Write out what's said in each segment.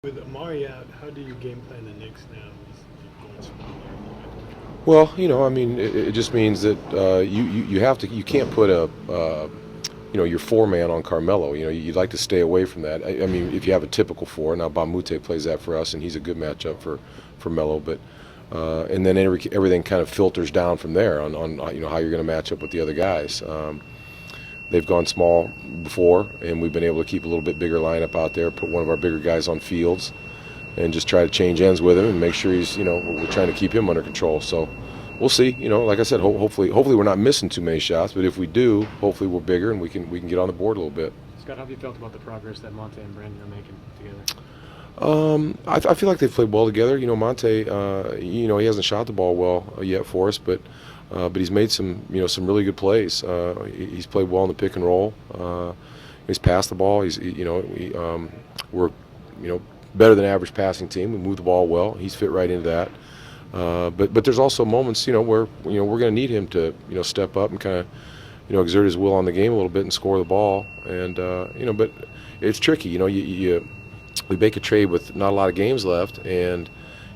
With Amari out, how do you game plan the Knicks now? He's going smaller a little bit. Well, I mean, it just means that you have to you can't put a your four man on Carmelo. You'd like to stay away from that. I mean, if you have a typical four, now Bamute plays that for us, and he's a good matchup for Melo. But and then everything kind of filters down from there on how you're going to match up with the other guys. They've gone small before, and we've been able to keep a little bit bigger lineup out there. Put one of our bigger guys on Fields, and just try to change ends with him and make sure we're trying to keep him under control. So we'll see. Like I said, hopefully we're not missing too many shots. But if we do, hopefully we're bigger and we can get on the board a little bit. Scott, how have you felt about the progress that Monte and Brandon are making together? I feel like they've played well together. Monte, he hasn't shot the ball well yet for us, but he's made some really good plays. He's played well in the pick and roll. He's passed the ball. We're better than average passing team. We move the ball well. He's fit right into that. But there's also moments where we're going to need him to step up and kind of exert his will on the game a little bit and score the ball. And but it's tricky. We make a trade with not a lot of games left, and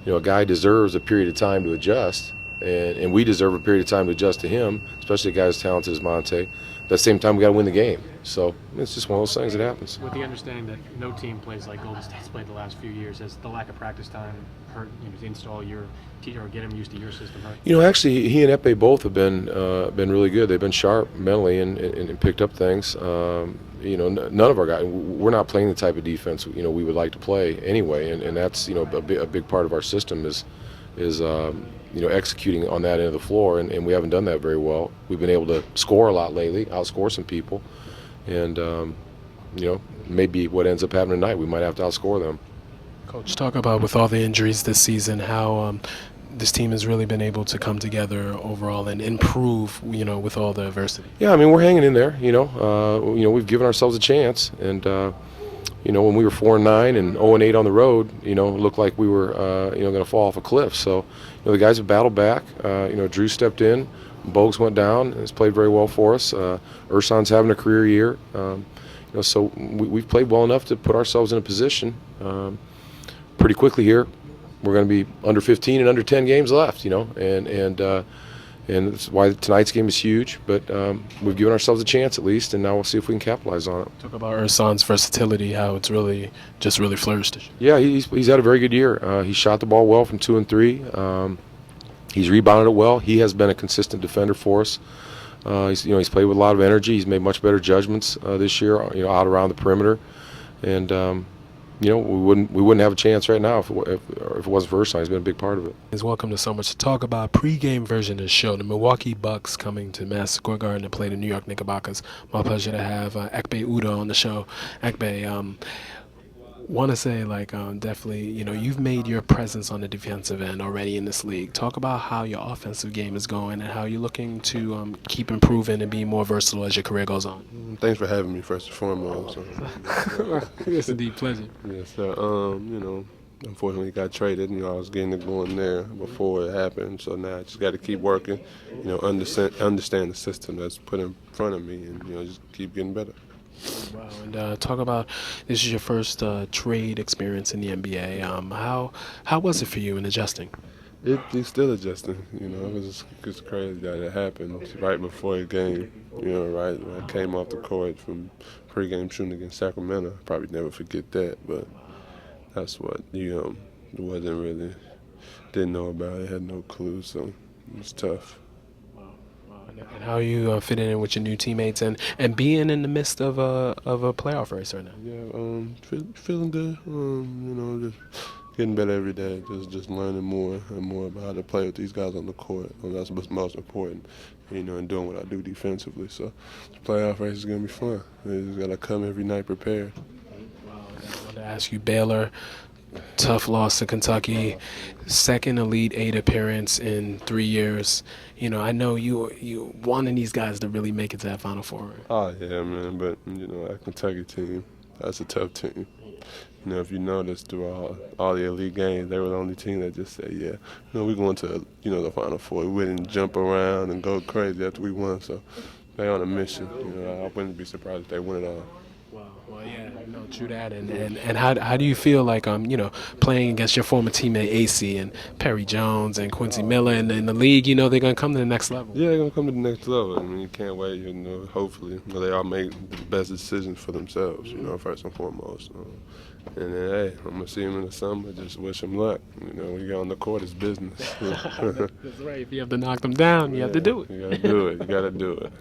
a guy deserves a period of time to adjust, and we deserve a period of time to adjust to him, especially a guy as talented as Monte. At the same time, we got to win the game. So it's just one of those things that happens. With the understanding that no team plays like Golden State's played the last few years, has the lack of practice time hurt to install your or get him used to your system hurt? Actually, he and Ekpe both have been really good. They've been sharp mentally and picked up things. None of our guys, we're not playing the type of defense we would like to play anyway, and that's a big part of our system is executing on that end of the floor, and we haven't done that very well. We've been able to score a lot lately, outscore some people, and maybe what ends up happening tonight, we might have to outscore them. Coach, talk about with all the injuries this season, how this team has really been able to come together overall and improve, with all the adversity. Yeah, I mean, we're hanging in there. We've given ourselves a chance, and when we were 4-9 and 0-8 on the road, it looked like we were going to fall off a cliff. So the guys have battled back. Drew stepped in, Bogues went down, and has played very well for us. Ersan's having a career year. So we've played well enough to put ourselves in a position pretty quickly here. We're going to be under 15 and under 10 games left, and that's why tonight's game is huge. But we've given ourselves a chance at least, and now we'll see if we can capitalize on it. Talk about Ersan's versatility, how it's really flourished. Yeah, he's had a very good year. He shot the ball well from 2 and 3. He's rebounded it well. He has been a consistent defender for us. He's played with a lot of energy. He's made much better judgments this year, out around the perimeter, and we wouldn't have a chance right now if it wasn't for Ersan. He's been a big part of it. He's welcome to so much to talk about. Pre-game version of the show, the Milwaukee Bucks coming to Madison Square Garden to play the New York Knickerbockers. My pleasure to have Ekpe Udoh on the show. Ekpe, want to say, definitely, you've made your presence on the defensive end already in this league. Talk about how your offensive game is going and how you're looking to keep improving and be more versatile as your career goes on. Thanks for having me, first and foremost. It's a deep pleasure. Yes, sir. Unfortunately, got traded. I was getting it going there before it happened. So now I just got to keep working. Understand the system that's put in front of me, and just keep getting better. Wow, and talk about, this is your first trade experience in the NBA. How was it for you in adjusting? It's still adjusting. It was just crazy that it happened right before the game. Right when I came off the court from pregame shooting against Sacramento. I'll probably never forget that, but that's what wasn't really, didn't know about it, had no clue, so it was tough. And how are you fitting in with your new teammates and being in the midst of a playoff race right now? Yeah, feeling good. Just getting better every day. Just learning more and more about how to play with these guys on the court. And that's what's most important, and doing what I do defensively. So the playoff race is gonna be fun. You just gotta come every night prepared. Wow. I wanted to ask you, Baylor. Tough loss to Kentucky, second Elite Eight appearance in 3 years. I know you wanting these guys to really make it to that Final Four. Oh yeah, man. But that Kentucky team, that's a tough team. If you notice through all the elite games, they were the only team that just said, yeah, we're going to the Final Four. We didn't jump around and go crazy after we won. So they're on a mission. I wouldn't be surprised if they win it all. Wow. Well, yeah, no, true that. And how do you feel like playing against your former teammate AC and Perry Jones and Quincy Miller in the league? You know they're gonna come to the next level. Yeah, they're gonna come to the next level. I mean, you can't wait. You know, hopefully, they all make the best decisions for themselves. You know, first and foremost. And then, hey, I'm gonna see them in the summer. Just wish them luck. You know, when you get on the court, it's business. That's right. If you have to knock them down, you have to do it. You gotta do it. You gotta do it.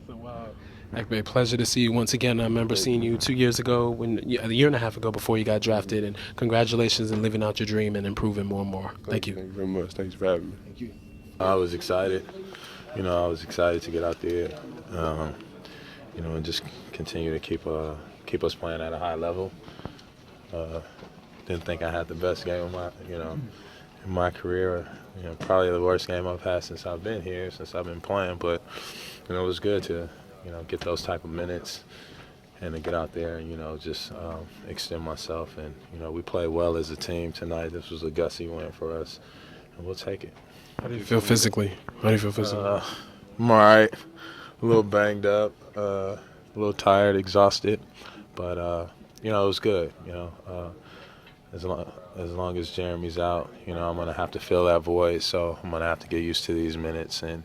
So, Ekpe, pleasure to see you once again. I remember seeing you 2 years ago, a year and a half ago before you got drafted. And congratulations on living out your dream and improving more and more. Thank you. Thank you very much. Thanks for having me. Thank you. I was excited. You know, I was excited to get out there. And just continue to keep us playing at a high level. Didn't think I had the best game of in my career. You know, probably the worst game I've had since I've been here, since I've been playing. But it was good to get those type of minutes and to get out there and just extend myself. And we played well as a team tonight. This was a gutsy win for us, and we'll take it. How do you feel physically? I'm all right. A little banged up, a little tired, exhausted, but it was good. As long as Jeremy's out, I'm gonna have to fill that void. So I'm gonna have to get used to these minutes, and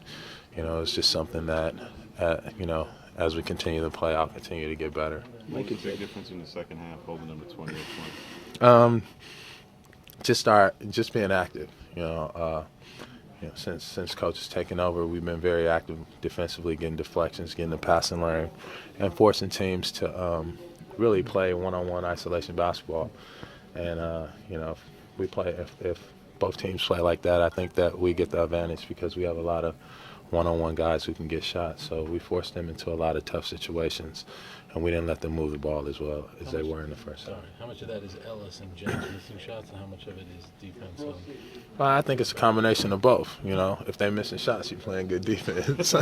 it's just something that as we continue to play, I'll continue to get better. Make a big difference in the second half, holding them to 28 points. Just being active. Since coach has taken over, we've been very active defensively, getting deflections, getting the passing lane, and forcing teams to really play one-on-one isolation basketball. And if both teams play like that, I think that we get the advantage because we have a lot of one-on-one guys who can get shots. So we forced them into a lot of tough situations, and we didn't let them move the ball as well as they were in the first half. How much of that is Ellis and James missing shots, and how much of it is defense? Well, I think it's a combination of both. If they're missing shots, you're playing good defense.